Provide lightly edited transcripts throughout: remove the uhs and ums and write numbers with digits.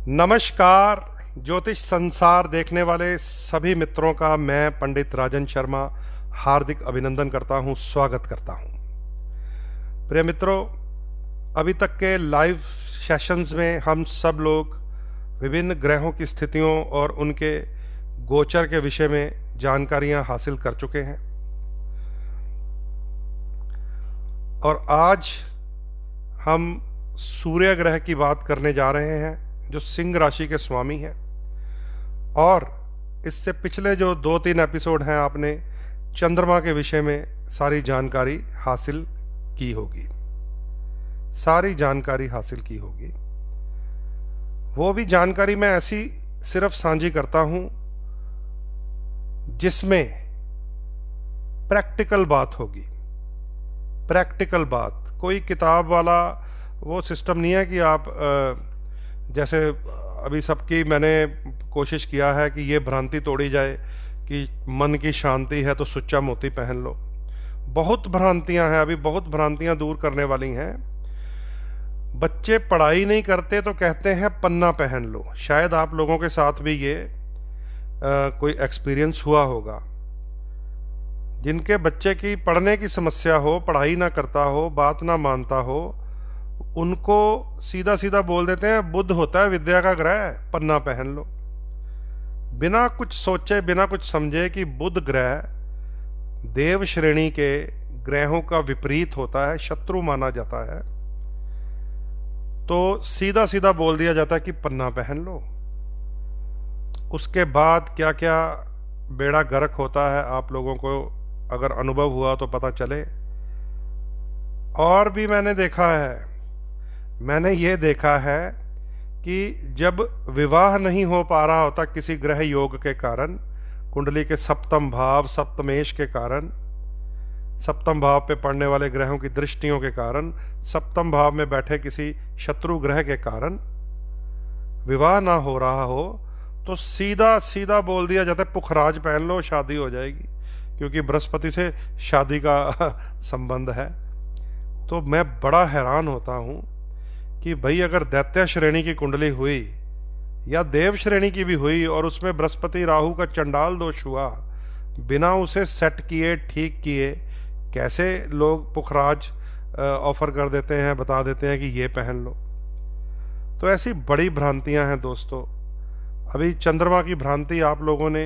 नमस्कार। ज्योतिष संसार देखने वाले सभी मित्रों का मैं पंडित राजन शर्मा हार्दिक अभिनंदन करता हूं, स्वागत करता हूं। प्रिय मित्रों, अभी तक के लाइव सेशंस में हम सब लोग विभिन्न ग्रहों की स्थितियों और उनके गोचर के विषय में जानकारियां हासिल कर चुके हैं और आज हम सूर्य ग्रह की बात करने जा रहे हैं जो सिंह राशि के स्वामी हैं। और इससे पिछले जो 2-3 एपिसोड हैं आपने चंद्रमा के विषय में सारी जानकारी हासिल की होगी, वो भी जानकारी मैं ऐसी सिर्फ साझी करता हूं जिसमें प्रैक्टिकल बात होगी। प्रैक्टिकल बात, कोई किताब वाला वो सिस्टम नहीं है कि आप जैसे अभी सबकी मैंने कोशिश किया है कि ये भ्रांति तोड़ी जाए कि मन की शांति है तो सुच्चा मोती पहन लो। बहुत भ्रांतियां हैं, अभी बहुत भ्रांतियां दूर करने वाली हैं। बच्चे पढ़ाई नहीं करते तो कहते हैं पन्ना पहन लो। शायद आप लोगों के साथ भी ये कोई एक्सपीरियंस हुआ होगा। जिनके बच्चे की पढ़ने की समस्या हो, पढ़ाई ना करता हो, बात ना मानता हो, उनको सीधा सीधा बोल देते हैं बुध होता है विद्या का ग्रह, पन्ना पहन लो। बिना कुछ सोचे, बिना कुछ समझे कि बुध ग्रह देव श्रेणी के ग्रहों का विपरीत होता है, शत्रु माना जाता है, तो सीधा सीधा बोल दिया जाता है कि पन्ना पहन लो। उसके बाद क्या क्या बेड़ा गर्क होता है आप लोगों को अगर अनुभव हुआ तो पता चले। और भी मैंने ये देखा है कि जब विवाह नहीं हो पा रहा होता किसी ग्रह योग के कारण, कुंडली के सप्तम भाव सप्तमेश के कारण, सप्तम भाव पे पड़ने वाले ग्रहों की दृष्टियों के कारण, सप्तम भाव में बैठे किसी शत्रु ग्रह के कारण विवाह ना हो रहा हो, तो सीधा सीधा बोल दिया जाता है पुखराज पहन लो, शादी हो जाएगी, क्योंकि बृहस्पति से शादी का संबंध है। तो मैं बड़ा हैरान होता हूं कि भाई अगर दैत्य श्रेणी की कुंडली हुई या देव श्रेणी की भी हुई और उसमें बृहस्पति राहु का चंडाल दोष हुआ, बिना उसे सेट किए, ठीक किए, कैसे लोग पुखराज ऑफर कर देते हैं, बता देते हैं कि ये पहन लो। तो ऐसी बड़ी भ्रांतियां हैं दोस्तों। अभी चंद्रमा की भ्रांति आप लोगों ने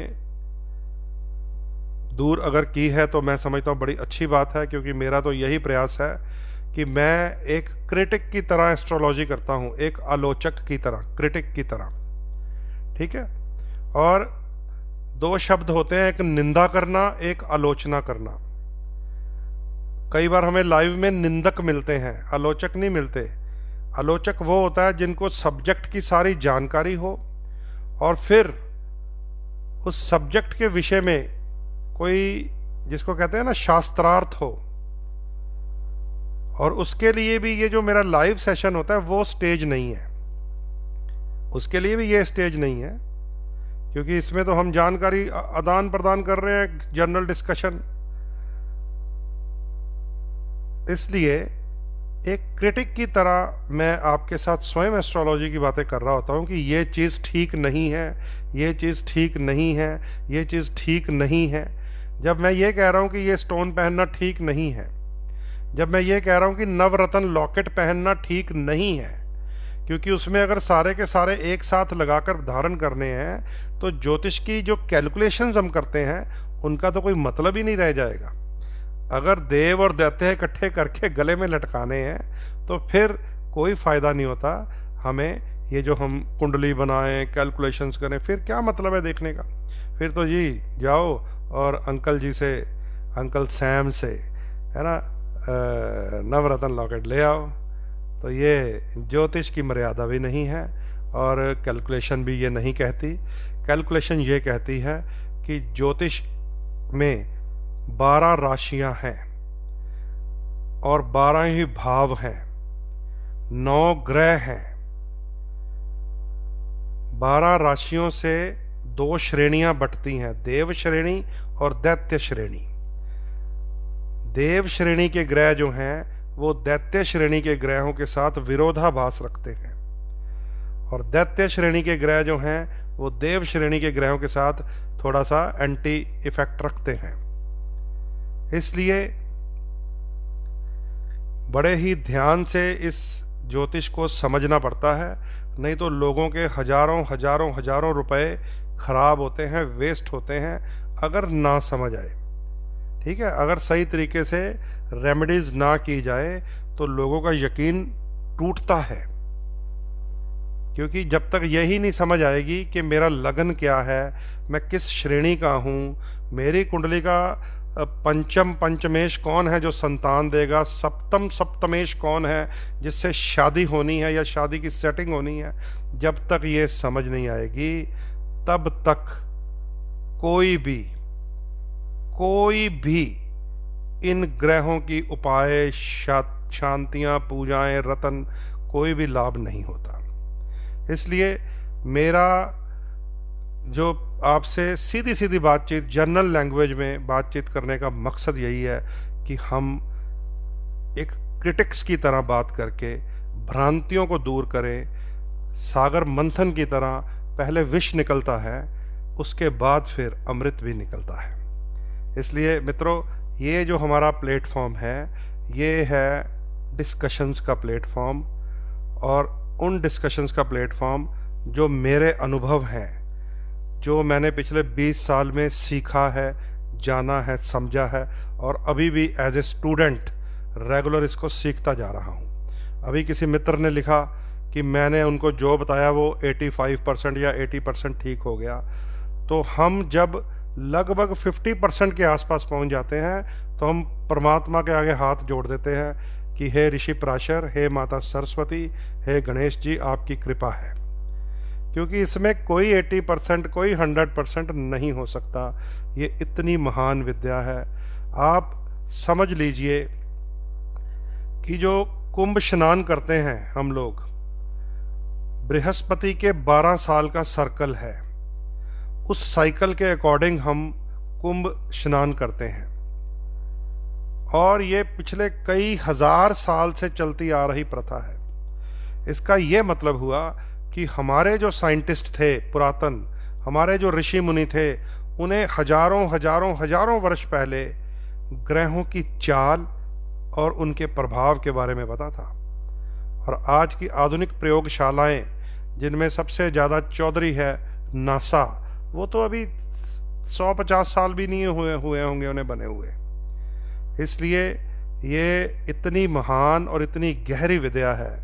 दूर अगर की है तो मैं समझता हूं बड़ी अच्छी बात है, क्योंकि मेरा तो यही प्रयास है कि मैं एक क्रिटिक की तरह एस्ट्रोलॉजी करता हूं, एक आलोचक की तरह, क्रिटिक की तरह, ठीक है। और दो शब्द होते हैं, एक निंदा करना, एक आलोचना करना। कई बार हमें लाइव में निंदक मिलते हैं, आलोचक नहीं मिलते। आलोचक वो होता है जिनको सब्जेक्ट की सारी जानकारी हो और फिर उस सब्जेक्ट के विषय में कोई, जिसको कहते हैं ना, शास्त्रार्थ हो। और उसके लिए भी ये जो मेरा लाइव सेशन होता है वो स्टेज नहीं है, उसके लिए भी ये स्टेज नहीं है, क्योंकि इसमें तो हम जानकारी आदान प्रदान कर रहे हैं, जनरल डिस्कशन। इसलिए एक क्रिटिक की तरह मैं आपके साथ स्वयं एस्ट्रोलॉजी की बातें कर रहा होता हूं कि ये चीज़ ठीक नहीं है, ये चीज़ ठीक नहीं है, ये चीज़ ठीक नहीं है। जब मैं ये कह रहा हूं कि ये स्टोन पहनना ठीक नहीं है, जब मैं ये कह रहा हूं कि नवरत्न लॉकेट पहनना ठीक नहीं है, क्योंकि उसमें अगर सारे के सारे एक साथ लगाकर धारण करने हैं तो ज्योतिष की जो कैलकुलेशंस हम करते हैं उनका तो कोई मतलब ही नहीं रह जाएगा। अगर देव और दैत्य इकट्ठे करके गले में लटकाने हैं तो फिर कोई फायदा नहीं होता हमें। ये जो हम कुंडली बनाएं, कैलकुलेशंस करें, फिर क्या मतलब है देखने का। फिर तो जी जाओ और अंकल जी से, अंकल सैम से, है ना, नवरत्न लॉकेट ले आओ। तो ये ज्योतिष की मर्यादा भी नहीं है और कैलकुलेशन भी ये नहीं कहती। कैलकुलेशन ये कहती है कि ज्योतिष में 12 राशियां हैं और 12 ही भाव हैं, 9 ग्रह हैं। 12 राशियों से 2 श्रेणियां बंटती हैं, देव श्रेणी और दैत्य श्रेणी। देव श्रेणी के ग्रह जो हैं वो दैत्य श्रेणी के ग्रहों के साथ विरोधाभास रखते हैं और दैत्य श्रेणी के ग्रह जो हैं वो देव श्रेणी के ग्रहों के साथ थोड़ा सा एंटी इफेक्ट रखते हैं। इसलिए बड़े ही ध्यान से इस ज्योतिष को समझना पड़ता है, नहीं तो लोगों के हजारों हजारों हजारों रुपए खराब होते हैं, वेस्ट होते हैं अगर ना समझ आए। ठीक है, अगर सही तरीके से रेमेडीज ना की जाए तो लोगों का यकीन टूटता है, क्योंकि जब तक यही नहीं समझ आएगी कि मेरा लगन क्या है, मैं किस श्रेणी का हूँ, मेरी कुंडली का पंचम पंचमेश कौन है जो संतान देगा, सप्तम सप्तमेश कौन है जिससे शादी होनी है या शादी की सेटिंग होनी है, जब तक ये समझ नहीं आएगी तब तक कोई भी इन ग्रहों की उपाय, शांतियां, पूजाएं, रतन कोई भी लाभ नहीं होता। इसलिए मेरा जो आपसे सीधी सीधी बातचीत, जनरल लैंग्वेज में बातचीत करने का मकसद यही है कि हम एक क्रिटिक्स की तरह बात करके भ्रांतियों को दूर करें। सागर मंथन की तरह पहले विष निकलता है, उसके बाद फिर अमृत भी निकलता है। इसलिए मित्रों, ये जो हमारा प्लेटफॉर्म है ये है डिस्कशंस का प्लेटफॉर्म, और उन डिस्कशंस का प्लेटफॉर्म जो मेरे अनुभव हैं, जो मैंने पिछले 20 साल में सीखा है, जाना है, समझा है, और अभी भी एज ए स्टूडेंट रेगुलर इसको सीखता जा रहा हूँ। अभी किसी मित्र ने लिखा कि मैंने उनको जो बताया वो 85% या 80% ठीक हो गया। तो हम जब लगभग 50% के आसपास पहुँच जाते हैं तो हम परमात्मा के आगे हाथ जोड़ देते हैं कि हे ऋषि पराशर, हे माता सरस्वती, हे गणेश जी, आपकी कृपा है। क्योंकि इसमें कोई 80%, कोई 100% नहीं हो सकता। ये इतनी महान विद्या है। आप समझ लीजिए कि जो कुंभ स्नान करते हैं हम लोग, बृहस्पति के 12 साल का सर्कल है, उस साइकिल के अकॉर्डिंग हम कुंभ स्नान करते हैं, और ये पिछले कई हजार साल से चलती आ रही प्रथा है। इसका ये मतलब हुआ कि हमारे जो साइंटिस्ट थे पुरातन, हमारे जो ऋषि मुनि थे, उन्हें हजारों हजारों हजारों वर्ष पहले ग्रहों की चाल और उनके प्रभाव के बारे में पता था। और आज की आधुनिक प्रयोगशालाएं, जिनमें सबसे ज़्यादा चौधरी है नासा, वो तो अभी 150 साल भी नहीं हुए होंगे उन्हें बने हुए। इसलिए ये इतनी महान और इतनी गहरी विद्या है,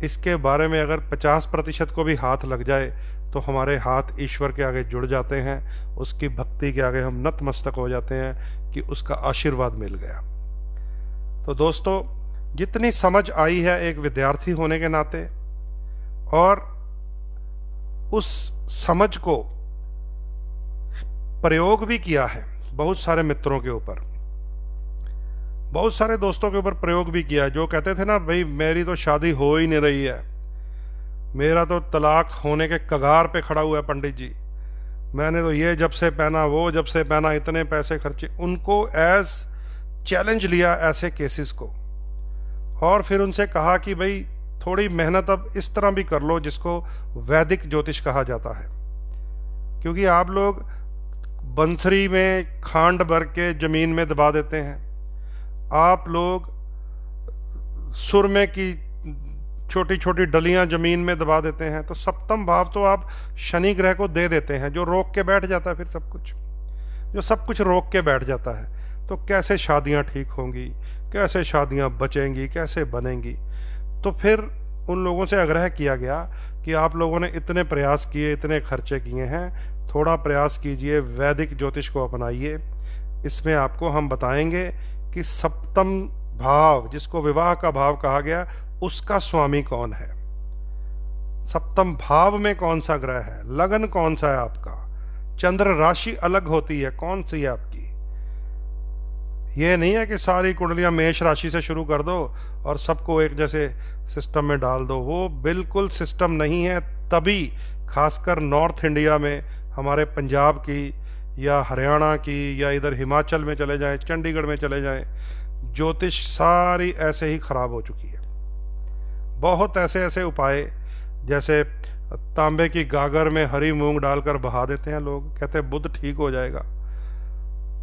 इसके बारे में अगर 50% को भी हाथ लग जाए तो हमारे हाथ ईश्वर के आगे जुड़ जाते हैं, उसकी भक्ति के आगे हम नतमस्तक हो जाते हैं कि उसका आशीर्वाद मिल गया। तो दोस्तों, जितनी समझ आई है एक विद्यार्थी होने के नाते, और उस समझ को प्रयोग भी किया है बहुत सारे मित्रों के ऊपर, बहुत सारे दोस्तों के ऊपर प्रयोग भी किया है, जो कहते थे ना, भाई मेरी तो शादी हो ही नहीं रही है, मेरा तो तलाक होने के कगार पे खड़ा हुआ है पंडित जी, मैंने तो ये जब से पहना, वो जब से पहना, इतने पैसे खर्चे। उनको एज चैलेंज लिया ऐसे केसेस को, और फिर उनसे कहा कि भाई थोड़ी मेहनत अब इस तरह भी कर लो जिसको वैदिक ज्योतिष कहा जाता है। क्योंकि आप लोग बंसरी में खांड भर के जमीन में दबा देते हैं, आप लोग सुरमे की छोटी छोटी डलियां जमीन में दबा देते हैं, तो सप्तम भाव तो आप शनि ग्रह को दे देते हैं, जो रोक के बैठ जाता है फिर सब कुछ, जो सब कुछ रोक के बैठ जाता है। तो कैसे शादियां ठीक होंगी, कैसे शादियां बचेंगी, कैसे बनेंगी? तो फिर उन लोगों से आग्रह किया गया कि आप लोगों ने इतने प्रयास किए, इतने खर्चे किए हैं, थोड़ा प्रयास कीजिए, वैदिक ज्योतिष को अपनाइए। इसमें आपको हम बताएंगे कि सप्तम भाव, जिसको विवाह का भाव कहा गया, उसका स्वामी कौन है, सप्तम भाव में कौन सा ग्रह है, लगन कौन सा है आपका, चंद्र राशि अलग होती है, कौन सी है आपकी। ये नहीं है कि सारी कुंडलियां मेष राशि से शुरू कर दो और सबको एक जैसे सिस्टम में डाल दो, वो बिल्कुल सिस्टम नहीं है। तभी खासकर नॉर्थ इंडिया में, हमारे पंजाब की या हरियाणा की या इधर हिमाचल में चले जाएं, चंडीगढ़ में चले जाएं, ज्योतिष सारी ऐसे ही खराब हो चुकी है। बहुत ऐसे ऐसे उपाय जैसे तांबे की गागर में हरी मूंग डालकर बहा देते हैं लोग, कहते हैं बुध ठीक हो जाएगा।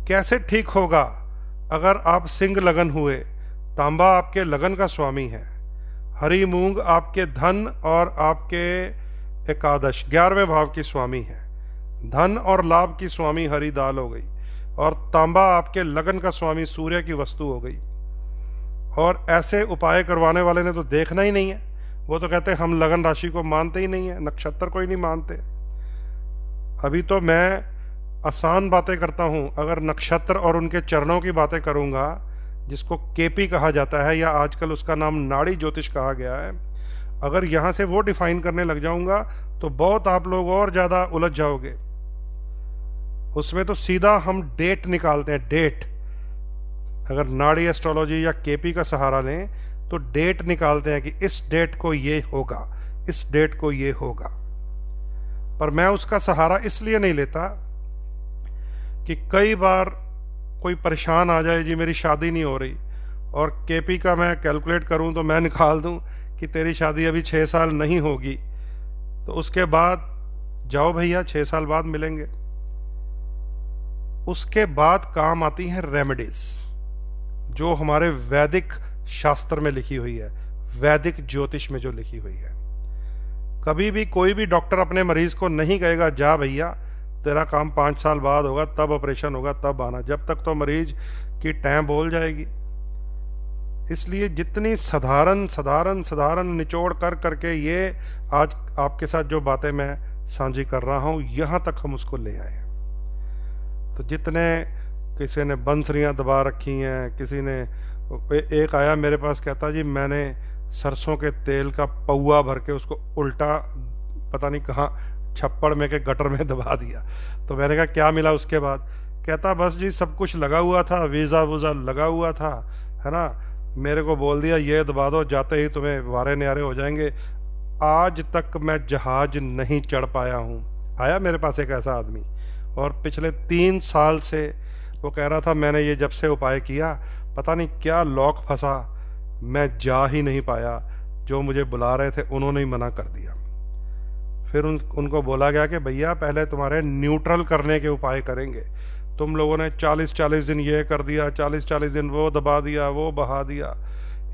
कैसे ठीक होगा? अगर आप सिंह लगन हुए, तांबा आपके लगन का स्वामी है, हरी मूंग आपके धन और आपके एकादश 11वें भाव की स्वामी है, धन और लाभ की स्वामी हरी दाल हो गई, और तांबा आपके लगन का स्वामी सूर्य की वस्तु हो गई। और ऐसे उपाय करवाने वाले ने तो देखना ही नहीं है, वो तो कहते हैं हम लगन राशि को मानते ही नहीं है, नक्षत्र को ही नहीं मानते। अभी तो मैं आसान बातें करता हूं, अगर नक्षत्र और उनके चरणों की बातें करूंगा, जिसको केपी कहा जाता है या आजकल उसका नाम नाड़ी ज्योतिष कहा गया है, अगर यहां से वो डिफाइन करने लग जाऊंगा तो बहुत आप लोग और ज्यादा उलझ जाओगे। उसमें तो सीधा हम डेट निकालते हैं, डेट। अगर नाड़ी एस्ट्रोलॉजी या केपी का सहारा लें तो डेट निकालते हैं कि इस डेट को ये होगा, इस डेट को ये होगा। पर मैं उसका सहारा इसलिए नहीं लेता कि कई बार कोई परेशान आ जाए, जी मेरी शादी नहीं हो रही, और केपी का मैं कैलकुलेट करूं तो मैं निकाल दूं कि तेरी शादी अभी 6 साल नहीं होगी, तो उसके बाद जाओ भैया 6 साल बाद मिलेंगे। उसके बाद काम आती हैं रेमेडीज, जो हमारे वैदिक शास्त्र में लिखी हुई है, वैदिक ज्योतिष में जो लिखी हुई है। कभी भी कोई भी डॉक्टर अपने मरीज को नहीं कहेगा जा भैया तेरा काम 5 साल बाद होगा, तब ऑपरेशन होगा, तब आना, जब तक तो मरीज की टैं बोल जाएगी। इसलिए जितनी साधारण साधारण साधारण निचोड़ कर करके ये आज आपके साथ जो बातें मैं साझी कर रहा हूं, यहां तक हम उसको ले आए। तो जितने, किसी ने बंसरियां दबा रखी हैं, किसी ने, एक आया मेरे पास कहता जी मैंने सरसों के तेल का पौआ भर के उसको उल्टा पता नहीं कहाँ छप्पड़ में के गटर में दबा दिया। तो मैंने कहा क्या मिला उसके बाद? कहता बस जी सब कुछ लगा हुआ था, वीजा वूजा लगा हुआ था, है ना, मेरे को बोल दिया ये दबा दो, जाते ही तुम्हें वारे न्यारे हो जाएंगे। आज तक मैं जहाज नहीं चढ़ पाया हूँ। आया मेरे पास एक ऐसा आदमी, और पिछले 3 साल से वो कह रहा था मैंने ये जब से उपाय किया पता नहीं क्या लॉक फंसा, मैं जा ही नहीं पाया, जो मुझे बुला रहे थे उन्होंने ही मना कर दिया। फिर उनको बोला गया कि भैया पहले तुम्हारे न्यूट्रल करने के उपाय करेंगे, तुम लोगों ने 40-40 दिन ये कर दिया, 40-40 दिन वो दबा दिया, वो बहा दिया।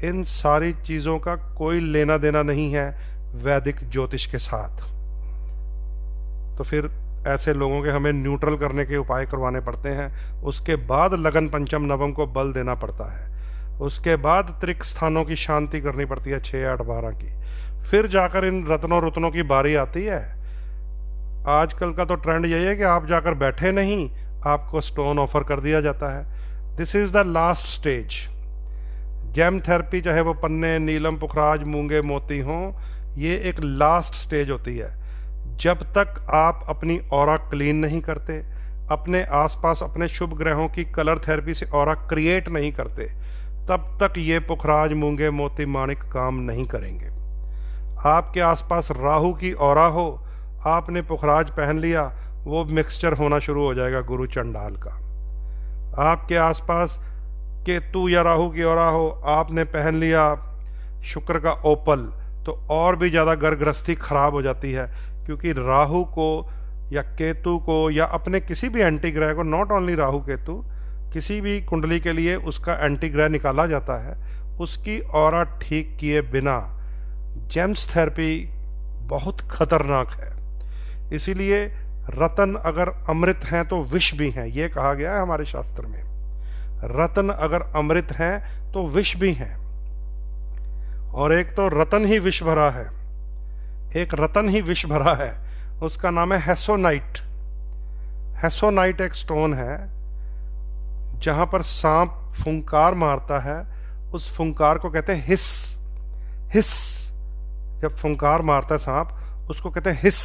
इन सारी चीजों का कोई लेना देना नहीं है वैदिक ज्योतिष के साथ। तो फिर ऐसे लोगों के हमें न्यूट्रल करने के उपाय करवाने पड़ते हैं। उसके बाद लगन पंचम नवम को बल देना पड़ता है, उसके बाद त्रिक स्थानों की शांति करनी पड़ती है 6, 8, 12 की, फिर जाकर इन रत्नों रुतनों की बारी आती है। आजकल का तो ट्रेंड यही है कि आप जाकर बैठे नहीं, आपको स्टोन ऑफर कर दिया जाता है। This is the last stage. Gem therapy, चाहे वो पन्ने, नीलम, पुखराज, मूंगे, मोती हों, ये एक लास्ट स्टेज होती है। जब तक आप अपनी ऑरा क्लीन नहीं करते, अपने आसपास अपने शुभ ग्रहों की कलर थेरेपी से ऑरा क्रिएट नहीं करते, तब तक ये पुखराज, मूंगे, मोती, माणिक काम नहीं करेंगे। आपके आसपास राहु की ऑरा हो, आपने पुखराज पहन लिया, वो मिक्सचर होना शुरू हो जाएगा गुरु चंडाल का। आपके आसपास केतु या राहु की ऑरा हो, आपने पहन लिया शुक्र का ओपल, तो और भी ज्यादा गर्भग्रस्ती खराब हो जाती है, क्योंकि राहु को या केतु को या अपने किसी भी एंटी ग्रह को, नॉट ओनली राहु केतु, किसी भी कुंडली के लिए उसका एंटी ग्रह निकाला जाता है। उसकी ऑरा ठीक किए बिना जेम्स थेरेपी बहुत खतरनाक है। इसीलिए रतन अगर अमृत हैं तो विष भी हैं, ये कहा गया है हमारे शास्त्र में। रतन अगर अमृत हैं तो विष भी हैं। और एक तो रतन ही विष भरा है, एक रतन ही विष भरा है, उसका नाम है हेसोनाइट। हेसोनाइट एक स्टोन है, जहां पर सांप फुंकार मारता है, उस फुंकार को कहते हैं हिस। हिस, जब फुंकार मारता है सांप, उसको कहते हैं हिस।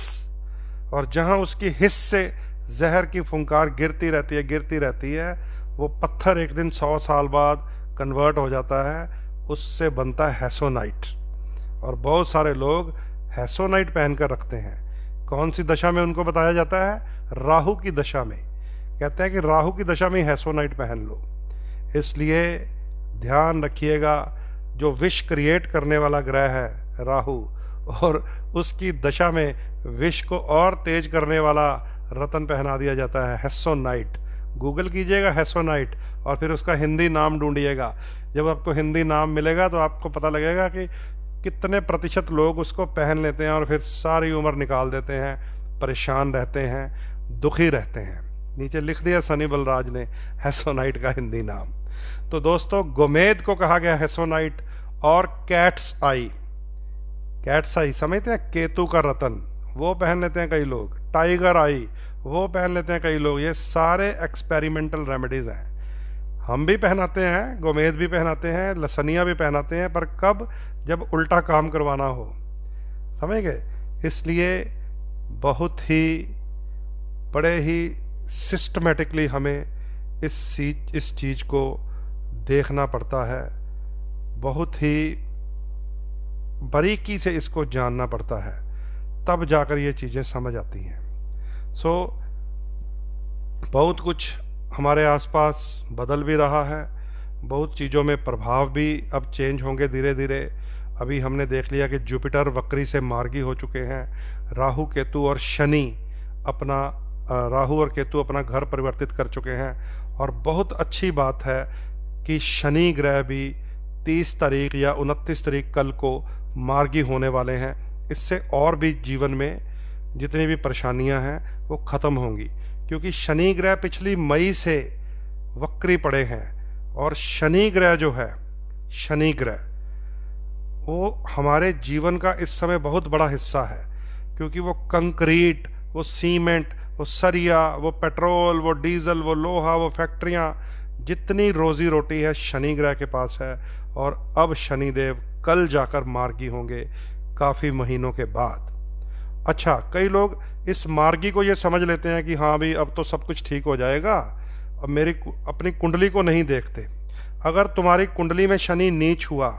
और जहां उसकी हिस से जहर की फुंकार गिरती रहती है, वो पत्थर एक दिन 100 साल बाद कन्वर्ट हो जाता है, उससे बनता है हेसोनाइट। और बहुत सारे लोग हेसोनाइट पहनकर रखते हैं। कौन सी दशा में उनको बताया जाता है? राहु की दशा में। कहते हैं कि राहु की दशा में हेसोनाइट पहन लो। इसलिए ध्यान रखिएगा, जो विष क्रिएट करने वाला ग्रह है राहु, और उसकी दशा में विष को और तेज करने वाला रतन पहना दिया जाता है, हेसोनाइट। गूगल कीजिएगा हेसोनाइट और फिर उसका हिंदी नाम ढूंढिएगा। जब आपको हिंदी नाम मिलेगा तो आपको पता लगेगा कि कितने प्रतिशत लोग उसको पहन लेते हैं और फिर सारी उम्र निकाल देते हैं, परेशान रहते हैं, दुखी रहते हैं। नीचे लिख दिया सनी बलराज ने हेसोनाइट का हिंदी नाम। तो दोस्तों, गोमेद को कहा गया हेसोनाइट। और कैट्स आई, कैट्स आई समझते हैं, केतु का रतन, वो पहन लेते हैं कई लोग। टाइगर आई, वो पहन लेते हैं कई लोग। ये सारे एक्सपेरिमेंटल रेमेडीज हैं। हम भी पहनाते हैं, गोमेद भी पहनाते हैं, लसनिया भी पहनाते हैं, पर कब? जब उल्टा काम करवाना हो, समझ गए। इसलिए बहुत ही बड़े ही सिस्टमेटिकली हमें इस चीज को देखना पड़ता है, बहुत ही बारीकी से इसको जानना पड़ता है, तब जाकर ये चीज़ें समझ आती हैं। बहुत कुछ हमारे आसपास बदल भी रहा है, बहुत चीज़ों में प्रभाव भी अब चेंज होंगे धीरे धीरे। अभी हमने देख लिया कि जुपिटर वक्री से मार्गी हो चुके हैं। राहु और केतु अपना घर परिवर्तित कर चुके हैं। और बहुत अच्छी बात है कि शनि ग्रह भी 30 तारीख या 29 तारीख कल को मार्गी होने वाले हैं। इससे और भी जीवन में जितनी भी परेशानियां हैं वो खत्म होंगी, क्योंकि शनि ग्रह पिछली मई से वक्री पड़े हैं। और शनि ग्रह जो है, शनि ग्रह वो हमारे जीवन का इस समय बहुत बड़ा हिस्सा है, क्योंकि वो कंक्रीट, वो सीमेंट, वो सरिया, वो पेट्रोल, वो डीजल, वो लोहा, वो फैक्ट्रियां, जितनी रोजी रोटी है शनि ग्रह के पास है। और अब शनिदेव कल जाकर मार्गी होंगे काफी महीनों के बाद। अच्छा, कई लोग इस मार्गी को ये समझ लेते हैं कि हाँ भाई अब तो सब कुछ ठीक हो जाएगा, अब मेरी अपनी कुंडली को नहीं देखते। अगर तुम्हारी कुंडली में शनि नीच हुआ,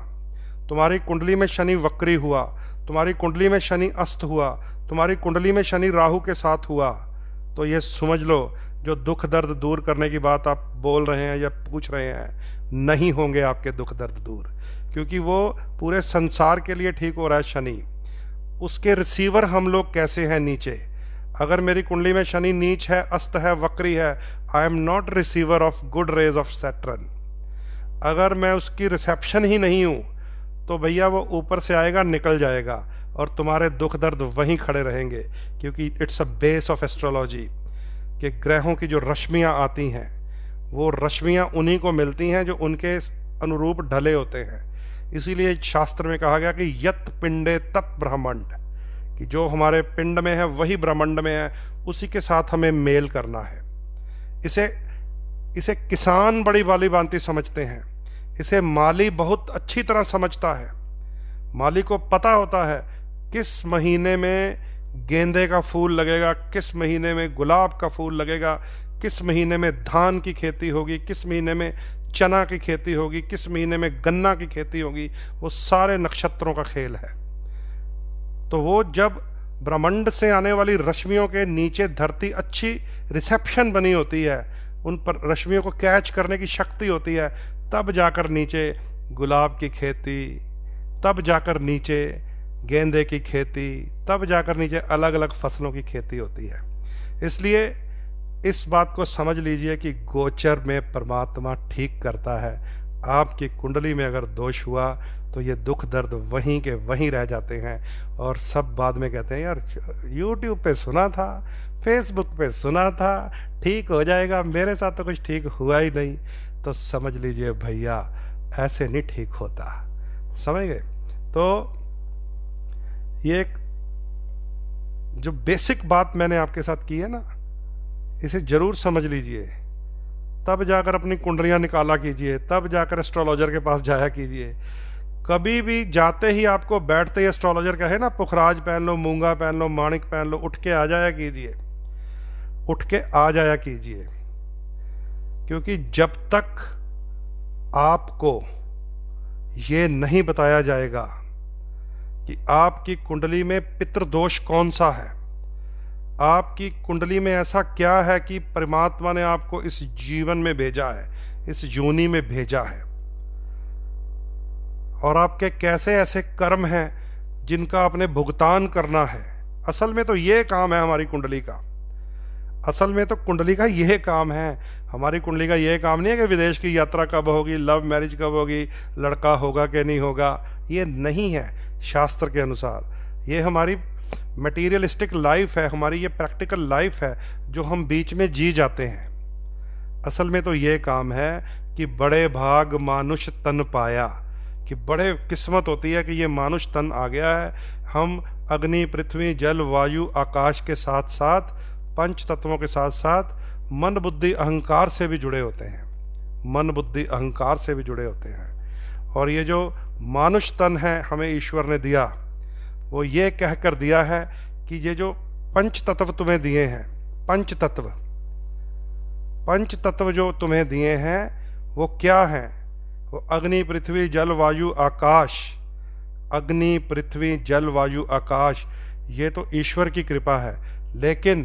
तुम्हारी कुंडली में शनि वक्री हुआ, तुम्हारी कुंडली में शनि अस्त हुआ, तुम्हारी कुंडली में शनि राहु के साथ हुआ, तो ये समझ लो जो दुख दर्द दूर करने की बात आप बोल रहे हैं या पूछ रहे हैं, नहीं होंगे आपके दुख दर्द दूर, क्योंकि वो पूरे संसार के लिए ठीक हो रहा है शनि। उसके रिसीवर हम लोग कैसे हैं नीचे। अगर मेरी कुंडली में शनि नीच है, अस्त है, वक्री है, I am not receiver of good rays of Saturn. अगर मैं उसकी रिसेप्शन ही नहीं हूं तो भैया वो ऊपर से आएगा, निकल जाएगा और तुम्हारे दुख दर्द वहीं खड़े रहेंगे। क्योंकि it's a base of astrology कि ग्रहों की जो रश्मियां आती हैं वो रश्मियां उन्हीं को मिलती हैं जो उनके अनुरूप ढले होते हैं। इसीलिए शास्त्र में कहा गया कि यत पिंडे तत् ब्रह्मांड, कि जो हमारे पिंड में है वही ब्रह्मांड में है, उसी के साथ हमें मेल करना है। इसे किसान बड़ी बाली भांति समझते हैं, इसे माली बहुत अच्छी तरह समझता है। माली को पता होता है किस महीने में गेंदे का फूल लगेगा, किस महीने में गुलाब का फूल लगेगा, किस महीने में धान की खेती होगी, किस महीने में चना की खेती होगी, किस महीने में गन्ना की खेती होगी। वो सारे नक्षत्रों का खेल है। तो वो जब ब्रह्मांड से आने वाली रश्मियों के नीचे धरती अच्छी रिसेप्शन बनी होती है, उन पर रश्मियों को कैच करने की शक्ति होती है, तब जाकर नीचे गुलाब की खेती, तब जाकर नीचे गेंदे की खेती, तब जाकर नीचे अलग अलग फसलों की खेती होती है। इसलिए इस बात को समझ लीजिए कि गोचर में परमात्मा ठीक करता है। आपकी कुंडली में अगर दोष हुआ तो ये दुख दर्द वहीं के वहीं रह जाते हैं और सब बाद में कहते हैं यार YouTube पे सुना था, Facebook पे सुना था, ठीक हो जाएगा, मेरे साथ तो कुछ ठीक हुआ ही नहीं। तो समझ लीजिए भैया ऐसे नहीं ठीक होता, समझ गए। तो ये एक जो बेसिक बात मैंने आपके साथ की है ना, इसे जरूर समझ लीजिए, तब जाकर अपनी कुंडलियां निकाला कीजिए, तब जाकर एस्ट्रोलॉजर के पास जाया कीजिए। कभी भी जाते ही आपको बैठते ही एस्ट्रोलॉजर कहे ना पुखराज पहन लो, मूंगा पहन लो, माणिक पहन लो, उठ के आ जाया कीजिए, उठ के आ जाया कीजिए। क्योंकि जब तक आपको ये नहीं बताया जाएगा कि आपकी कुंडली में पितृदोष कौन सा है, आपकी कुंडली में ऐसा क्या है कि परमात्मा ने आपको इस जीवन में भेजा है, इस योनि में भेजा है, और आपके कैसे ऐसे कर्म हैं जिनका आपने भुगतान करना है। असल में तो ये काम है हमारी कुंडली का। असल में तो कुंडली का यह काम है। हमारी कुंडली का यह काम नहीं है कि विदेश की यात्रा कब होगी, लव मैरिज कब होगी, लड़का होगा कि नहीं होगा। ये नहीं है शास्त्र के अनुसार। ये हमारी मटेरियलिस्टिक लाइफ है, हमारी ये प्रैक्टिकल लाइफ है जो हम बीच में जी जाते हैं। असल में तो ये काम है कि बड़े भाग मानुष तन पाया, कि बड़े किस्मत होती है कि ये मानुष तन आ गया है। हम अग्नि, पृथ्वी, जल, वायु, आकाश के साथ साथ पंच तत्वों के साथ साथ मन, बुद्धि, अहंकार से भी जुड़े होते हैं। मन, बुद्धि, अहंकार से भी जुड़े होते हैं। और ये जो मानुष तन है हमें ईश्वर ने दिया, वो ये कहकर दिया है कि ये जो पंच तत्व तुम्हें दिए हैं, पंच तत्व जो तुम्हें दिए हैं वो क्या हैं? वो अग्नि, पृथ्वी, जल, वायु, आकाश। अग्नि, पृथ्वी, जल, वायु, आकाश, ये तो ईश्वर की कृपा है। लेकिन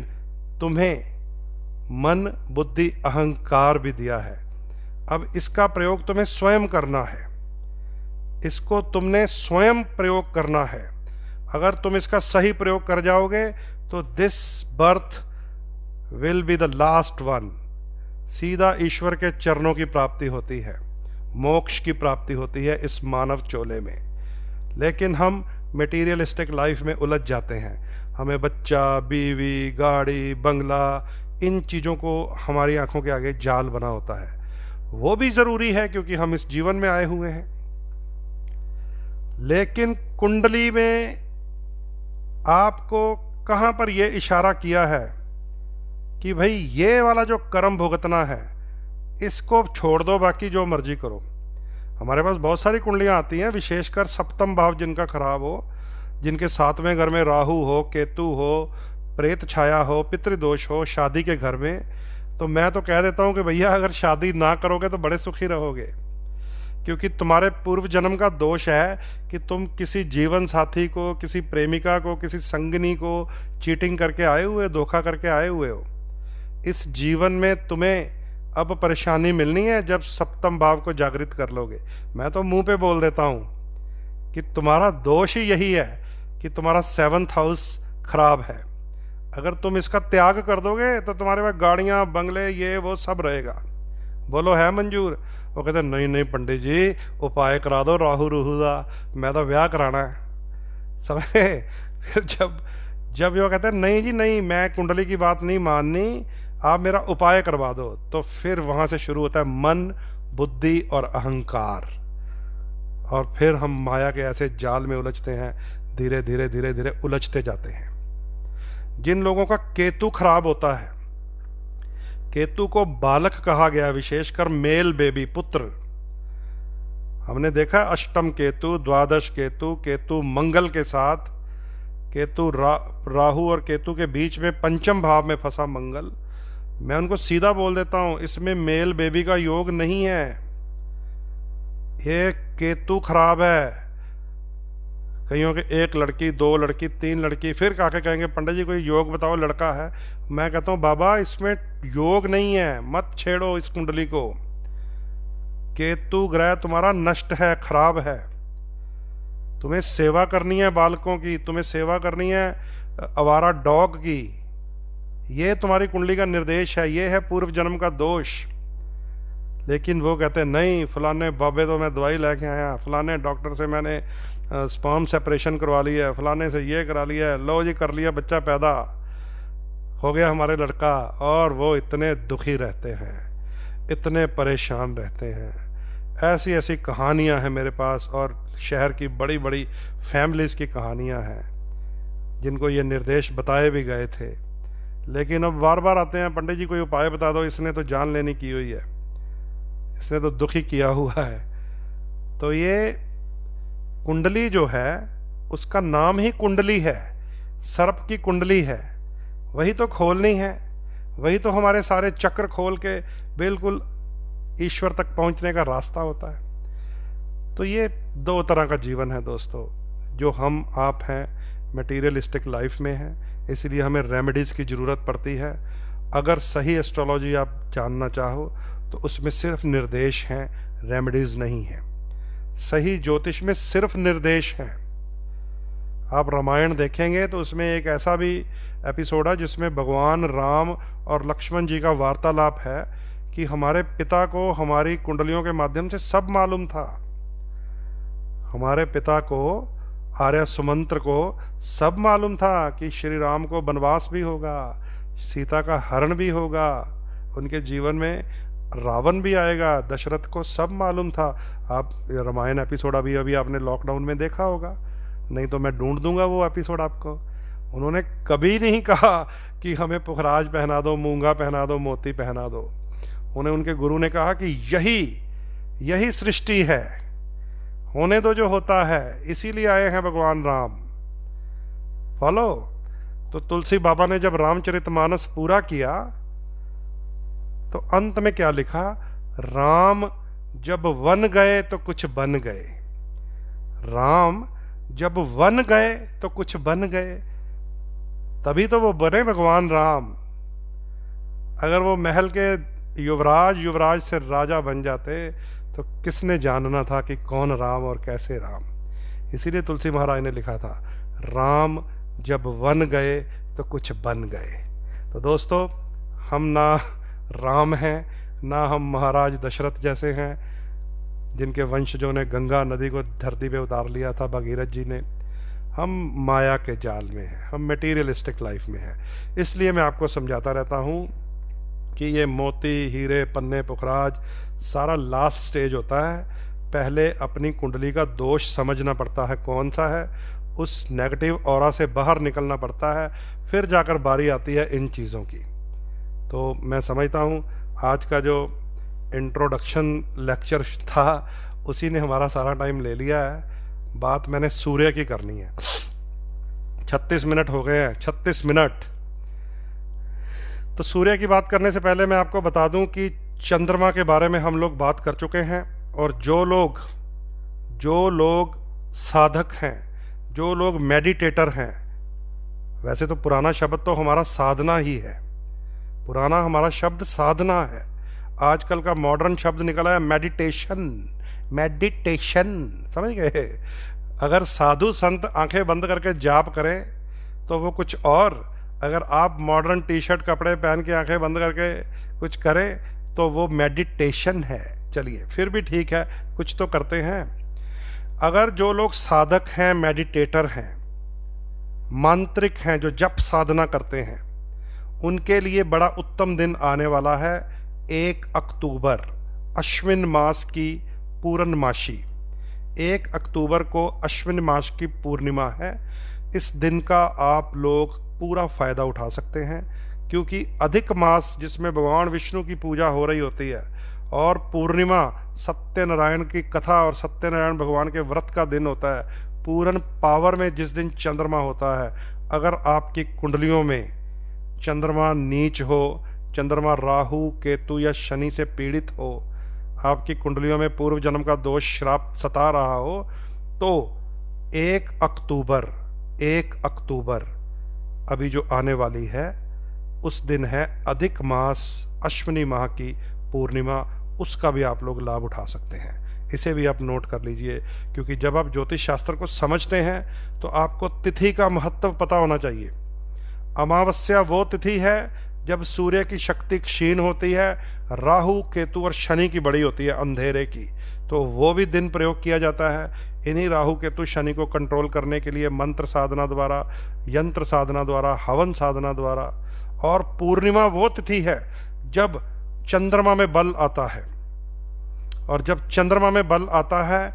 तुम्हें मन, बुद्धि, अहंकार भी दिया है। अब इसका प्रयोग तुम्हें स्वयं करना है। इसको तुमने स्वयं प्रयोग करना है। अगर तुम इसका सही प्रयोग कर जाओगे तो this birth will be the last one. सीधा ईश्वर के चरणों की प्राप्ति होती है, मोक्ष की प्राप्ति होती है इस मानव चोले में। लेकिन हम मटेरियलिस्टिक लाइफ में उलझ जाते हैं। हमें बच्चा, बीवी, गाड़ी, बंगला, इन चीज़ों को हमारी आंखों के आगे जाल बना होता है। वो भी ज़रूरी है क्योंकि हम इस जीवन में आए हुए हैं। लेकिन कुंडली में आपको कहाँ पर यह इशारा किया है कि भाई ये वाला जो कर्म भुगतना है इसको छोड़ दो, बाकी जो मर्जी करो। हमारे पास बहुत सारी कुंडलियाँ आती हैं, विशेषकर सप्तम भाव जिनका खराब हो, जिनके सातवें घर में राहु हो, केतु हो, प्रेत छाया हो, पितृदोष हो, शादी के घर में, तो मैं तो कह देता हूँ कि भैया अगर शादी ना करोगे तो बड़े सुखी रहोगे। क्योंकि तुम्हारे पूर्व जन्म का दोष है कि तुम किसी जीवन साथी को, किसी प्रेमिका को, किसी संगनी को चीटिंग करके आए हुए, धोखा करके आए हुए हो। इस जीवन में तुम्हें अब परेशानी मिलनी है जब सप्तम भाव को जागृत कर लोगे। मैं तो मुंह पे बोल देता हूं कि तुम्हारा दोष ही यही है कि तुम्हारा 7th हाउस खराब है। अगर तुम इसका त्याग कर दोगे तो तुम्हारे पास गाड़ियां, बंगले, ये वो सब रहेगा। बोलो है मंजूर? वो कहते नहीं नहीं पंडित जी उपाय करा दो राहु रूहू दा, मैं तो ब्याह कराना है। समझे? फिर जब वो कहते हैं नहीं जी नहीं, मैं कुंडली की बात नहीं माननी, आप मेरा उपाय करवा दो, तो फिर वहां से शुरू होता है मन, बुद्धि और अहंकार। और फिर हम माया के ऐसे जाल में उलझते हैं, धीरे धीरे धीरे धीरे उलझते जाते हैं। जिन लोगों का केतु खराब होता है, केतु को बालक कहा गया, विशेषकर मेल बेबी, पुत्र। हमने देखा अष्टम केतु, द्वादश केतु, केतु मंगल के साथ, केतु राहु और केतु के बीच में पंचम भाव में फंसा मंगल। मैं उनको सीधा बोल देता हूं, इसमें मेल बेबी का योग नहीं है, ये केतु खराब है। कईयों के 1 लड़की, 2 लड़की, 3 लड़की, फिर काके कहेंगे पंडित जी कोई योग बताओ, लड़का है। मैं कहता हूं बाबा इसमें योग नहीं है, मत छेड़ो इस कुंडली को। केतु ग्रह तुम्हारा नष्ट है, खराब है। तुम्हें सेवा करनी है बालकों की, तुम्हें सेवा करनी है आवारा डॉग की। ये तुम्हारी कुंडली का निर्देश है, ये है पूर्व जन्म का दोष। लेकिन वो कहते हैं नहीं, फलाने बाबे तो मैं दवाई लेके आया, फलाने डॉक्टर से मैंने स्पर्म सेपरेशन करवा लिया है, फलाने से ये करा लिया है, लो जी कर लिया, बच्चा पैदा हो गया हमारे लड़का। और वो इतने दुखी रहते हैं, इतने परेशान रहते हैं। ऐसी ऐसी कहानियां हैं मेरे पास, और शहर की बड़ी बड़ी फैमिलीज की कहानियां हैं जिनको ये निर्देश बताए भी गए थे। लेकिन अब बार बार आते हैं पंडित जी कोई उपाय बता दो, इसने तो जान लेनी की हुई है, इसने तो दुखी किया हुआ है। तो ये कुंडली जो है उसका नाम ही कुंडली है, सर्प की कुंडली है, वही तो खोलनी है, वही तो हमारे सारे चक्र खोल के बिल्कुल ईश्वर तक पहुंचने का रास्ता होता है। तो ये 2 तरह का जीवन है दोस्तों, जो हम आप हैं मटेरियलिस्टिक लाइफ में हैं, इसलिए हमें रेमेडीज की जरूरत पड़ती है। अगर सही एस्ट्रोलॉजी आप जानना चाहो तो उसमें सिर्फ निर्देश हैं, रेमेडीज नहीं है। सही ज्योतिष में सिर्फ निर्देश हैं, आप रामायण देखेंगे तो उसमें एक ऐसा भी एपिसोड है जिसमें भगवान राम और लक्ष्मण जी का वार्तालाप है कि हमारे पिता को हमारी कुंडलियों के माध्यम से सब मालूम था। हमारे पिता को, आर्य सुमंत्र को सब मालूम था कि श्री राम को वनवास भी होगा, सीता का हरण भी होगा, उनके जीवन में रावण भी आएगा, दशरथ को सब मालूम था। आप रामायण एपिसोड अभी अभी आपने लॉकडाउन में देखा होगा, नहीं तो मैं ढूंढ दूंगा वो एपिसोड आपको। उन्होंने कभी नहीं कहा कि हमें पुखराज पहना दो, मूंगा पहना दो, मोती पहना दो। उन्हें उनके गुरु ने कहा कि यही सृष्टि है, होने दो जो होता है, इसीलिए आए हैं भगवान राम। फॉलो। तो तुलसी बाबा ने जब रामचरितमानस पूरा किया तो अंत में क्या लिखा? राम जब वन गए तो कुछ बन गए। राम जब वन गए तो कुछ बन गए, तभी तो वो बने भगवान राम। अगर वो महल के युवराज से राजा बन जाते तो किसने जानना था कि कौन राम और कैसे राम। इसीलिए तुलसी महाराज ने लिखा था, राम जब वन गए तो कुछ बन गए। तो दोस्तों, हम ना राम हैं, ना हम महाराज दशरथ जैसे हैं जिनके वंशजों ने गंगा नदी को धरती पे उतार लिया था भगीरथ जी ने। हम माया के जाल में हैं, हम मटेरियलिस्टिक लाइफ में हैं। इसलिए मैं आपको समझाता रहता हूँ कि ये मोती, हीरे, पन्ने, पुखराज सारा लास्ट स्टेज होता है। पहले अपनी कुंडली का दोष समझना पड़ता है कौन सा है, उस नेगेटिव ऑरा से बाहर निकलना पड़ता है, फिर जाकर बारी आती है इन चीज़ों की। तो मैं समझता हूँ आज का जो इंट्रोडक्शन लेक्चर था उसी ने हमारा सारा टाइम ले लिया है। बात मैंने सूर्य की करनी है। 36 मिनट हो गए हैं, 36 मिनट। तो सूर्य की बात करने से पहले मैं आपको बता दूं कि चंद्रमा के बारे में हम लोग बात कर चुके हैं। और जो लोग साधक हैं, जो लोग मेडिटेटर हैं, वैसे तो पुराना शब्द तो हमारा साधना ही है, पुराना हमारा शब्द साधना है। आजकल का मॉडर्न शब्द निकला है मेडिटेशन, समझ गए? अगर साधु संत आंखें बंद करके जाप करें तो वो कुछ और, अगर आप मॉडर्न टी शर्ट कपड़े पहन के आंखें बंद करके कुछ करें तो वो मेडिटेशन है। चलिए, फिर भी ठीक है, कुछ तो करते हैं। अगर जो लोग साधक हैं, मेडिटेटर हैं, मांत्रिक हैं, जो जप साधना करते हैं, उनके लिए बड़ा उत्तम दिन आने वाला है। 1 अक्टूबर, अश्विन मास की पूर्णमासी। 1 अक्टूबर को अश्विन मास की पूर्णिमा है। इस दिन का आप लोग पूरा फायदा उठा सकते हैं, क्योंकि अधिक मास जिसमें भगवान विष्णु की पूजा हो रही होती है और पूर्णिमा सत्यनारायण की कथा और सत्यनारायण भगवान के व्रत का दिन होता है। पूर्ण पावर में जिस दिन चंद्रमा होता है, अगर आपकी कुंडलियों में चंद्रमा नीच हो, चंद्रमा राहु, केतु या शनि से पीड़ित हो, आपकी कुंडलियों में पूर्व जन्म का दोष श्राप सता रहा हो, तो 1 अक्टूबर अभी जो आने वाली है उस दिन है अधिक मास, अश्विनी माह की पूर्णिमा। उसका भी आप लोग लाभ उठा सकते हैं। इसे भी आप नोट कर लीजिए, क्योंकि जब आप ज्योतिष शास्त्र को समझते हैं तो आपको तिथि का महत्व पता होना चाहिए। अमावस्या वो तिथि है जब सूर्य की शक्ति क्षीण होती है, राहु, केतु और शनि की बड़ी होती है, अंधेरे की, तो वो भी दिन प्रयोग किया जाता है। इन्हीं राहु, केतु, शनि को कंट्रोल करने के लिए मंत्र साधना द्वारा, यंत्र साधना द्वारा, हवन साधना द्वारा। और पूर्णिमा वो तिथि है जब चंद्रमा में बल आता है, और जब चंद्रमा में बल आता है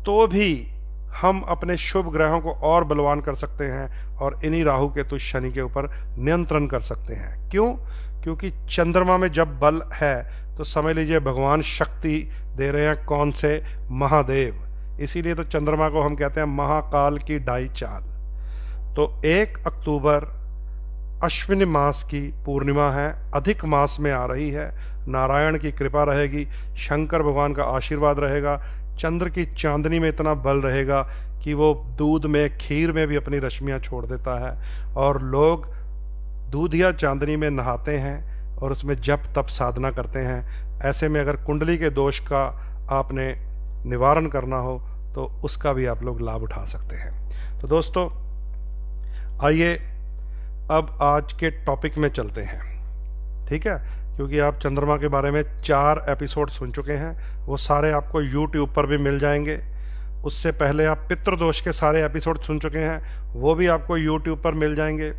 तो भी हम अपने शुभ ग्रहों को और बलवान कर सकते हैं और इन्हीं राहु, केतु, शनि के ऊपर नियंत्रण कर सकते हैं। क्यों? क्योंकि चंद्रमा में जब बल है तो समझ लीजिए भगवान शक्ति दे रहे हैं। कौन से? महादेव। इसीलिए तो चंद्रमा को हम कहते हैं महाकाल की डाई चाल। तो 1 अक्टूबर अश्विनी मास की पूर्णिमा है, अधिक मास में आ रही है। नारायण की कृपा रहेगी, शंकर भगवान का आशीर्वाद रहेगा, चंद्र की चांदनी में इतना बल रहेगा कि वो दूध में, खीर में भी अपनी रश्मियाँ छोड़ देता है। और लोग दूध या चांदनी में नहाते हैं और उसमें जप तप साधना करते हैं। ऐसे में अगर कुंडली के दोष का आपने निवारण करना हो तो उसका भी आप लोग लाभ उठा सकते हैं। तो दोस्तों, आइए अब आज के टॉपिक में चलते हैं, ठीक है। क्योंकि आप चंद्रमा के बारे में 4 एपिसोड सुन चुके हैं, वो सारे आपको यूट्यूब पर भी मिल जाएंगे। उससे पहले आप पितृदोष के सारे एपिसोड सुन चुके हैं, वो भी आपको यूट्यूब पर मिल जाएंगे।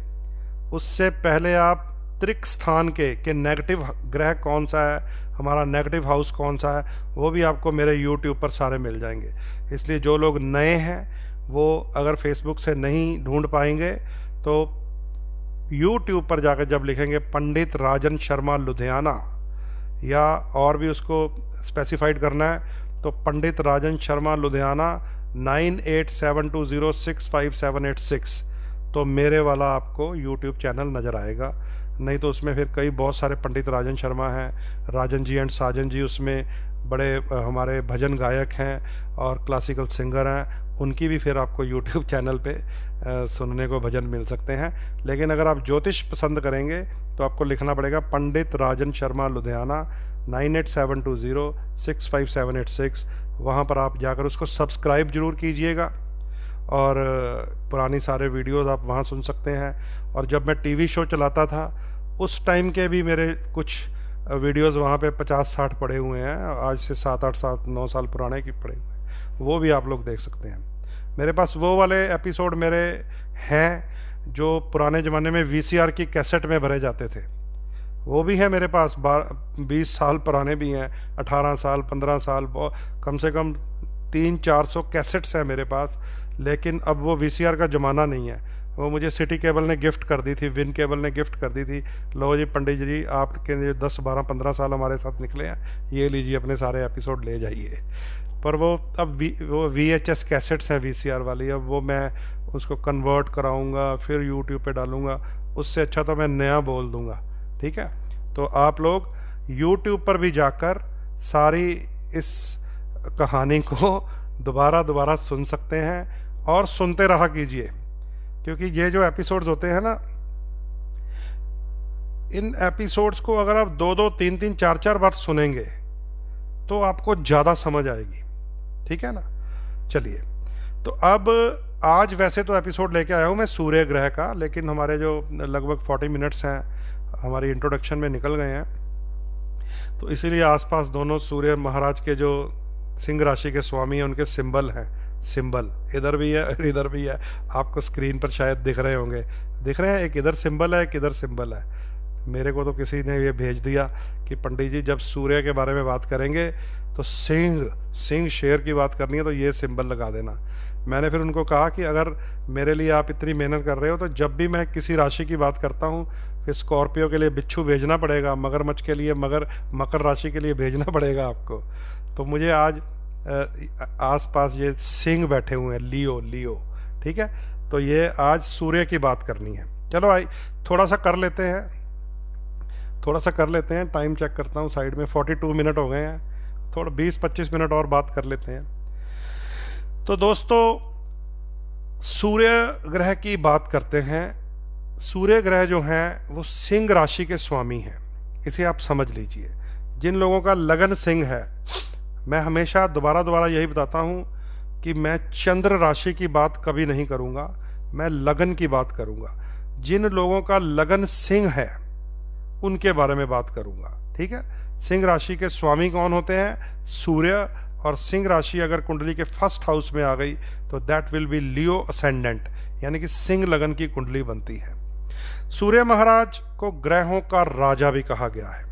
उससे पहले आप त्रिक स्थान के नेगेटिव ग्रह कौन सा है, हमारा नेगेटिव हाउस कौन सा है, वो भी आपको मेरे यूट्यूब पर सारे मिल जाएंगे। इसलिए जो लोग नए हैं वो अगर फेसबुक से नहीं ढूंढ पाएंगे तो यूट्यूब पर जाकर जब लिखेंगे पंडित राजन शर्मा लुधियाना, या और भी उसको स्पेसिफाइड करना है तो पंडित राजन शर्मा लुधियाना 9872065786, तो मेरे वाला आपको यूट्यूब चैनल नज़र आएगा। नहीं तो उसमें फिर कई बहुत सारे पंडित राजन शर्मा हैं, राजन जी एंड साजन जी उसमें बड़े हमारे भजन गायक हैं और क्लासिकल सिंगर हैं, उनकी भी फिर आपको यूट्यूब चैनल पे सुनने को भजन मिल सकते हैं। लेकिन अगर आप ज्योतिष पसंद करेंगे तो आपको लिखना पड़ेगा पंडित राजन शर्मा लुधियाना 9872065786। वहाँ पर आप जाकर उसको सब्सक्राइब जरूर कीजिएगा और पुरानी सारे वीडियोस आप वहाँ सुन सकते हैं। और जब मैं टीवी शो चलाता था उस टाइम के भी मेरे कुछ वीडियोस वहाँ पे 50-60 पड़े हुए हैं, आज से 7-8 साल 9 साल पुराने की पड़े हुए हैं, वो भी आप लोग देख सकते हैं। मेरे पास वो वाले एपिसोड मेरे हैं जो पुराने ज़माने में वीसीआर की कैसेट में भरे जाते थे, वो भी है मेरे पास। 20 साल पुराने भी हैं, 18 साल 15 साल, कम से कम 300-400 कैसेट्स हैं मेरे पास। लेकिन अब वो वीसीआर का ज़माना नहीं है, वो मुझे सिटी केबल ने गिफ्ट कर दी थी, विन केबल ने गिफ्ट कर दी थी। लो जी पंडित जी, आपके 10-12-15 साल हमारे साथ निकले हैं, ये लीजिए अपने सारे एपिसोड ले जाइए। पर वो अब वो VHS कैसेट्स हैं VCR वाली, अब वो मैं उसको कन्वर्ट कराऊंगा फिर यूट्यूब पे डालूंगा, उससे अच्छा तो मैं नया बोल दूंगा, ठीक है। तो आप लोग यूट्यूब पर भी जाकर सारी इस कहानी को दोबारा सुन सकते हैं और सुनते रहा कीजिए। क्योंकि ये जो एपिसोड्स होते हैं ना, इन एपिसोड्स को अगर आप 2-2, 3-3, 4-4 बार सुनेंगे तो आपको ज़्यादा समझ आएगी, ठीक है ना। चलिए, तो अब आज वैसे तो एपिसोड लेके आया हूँ मैं सूर्य ग्रह का, लेकिन हमारे जो लगभग 40 मिनट्स हैं हमारी इंट्रोडक्शन में निकल गए हैं, तो इसीलिए आसपास दोनों सूर्य महाराज के जो सिंह राशि के स्वामी हैं उनके सिंबल हैं। सिंबल इधर भी है इधर भी है, आपको स्क्रीन पर शायद दिख रहे होंगे, दिख रहे हैं, एक इधर सिंबल है एक इधर सिंबल है। मेरे को तो किसी ने ये भेज दिया कि पंडित जी जब सूर्य के बारे में बात करेंगे तो सिंह शेर की बात करनी है तो ये सिंबल लगा देना। मैंने फिर उनको कहा कि अगर मेरे लिए आप इतनी मेहनत कर रहे हो तो जब भी मैं किसी राशि की बात करता हूँ फिर स्कॉर्पियो के लिए बिच्छू भेजना पड़ेगा, मगरमच्छ के लिए मकर राशि के लिए भेजना पड़ेगा आपको। तो मुझे आज आसपास ये सिंह बैठे हुए हैं, लियो, ठीक है। तो ये आज सूर्य की बात करनी है। चलो आई थोड़ा सा कर लेते हैं, टाइम चेक करता हूँ साइड में, 42 मिनट हो गए हैं, थोड़ा 20-25 मिनट और बात कर लेते हैं। तो दोस्तों सूर्य ग्रह की बात करते हैं। सूर्य ग्रह जो हैं वो सिंह राशि के स्वामी हैं, इसे आप समझ लीजिए। जिन लोगों का लगन सिंह है, मैं हमेशा दोबारा यही बताता हूं कि मैं चंद्र राशि की बात कभी नहीं करूंगा, मैं लगन की बात करूंगा। जिन लोगों का लगन सिंह है उनके बारे में बात करूंगा, ठीक है। सिंह राशि के स्वामी कौन होते हैं? सूर्य। और सिंह राशि अगर कुंडली के फर्स्ट हाउस में आ गई तो that will be Leo ascendant, यानी कि सिंह लगन की कुंडली बनती है। सूर्य महाराज को ग्रहों का राजा भी कहा गया है।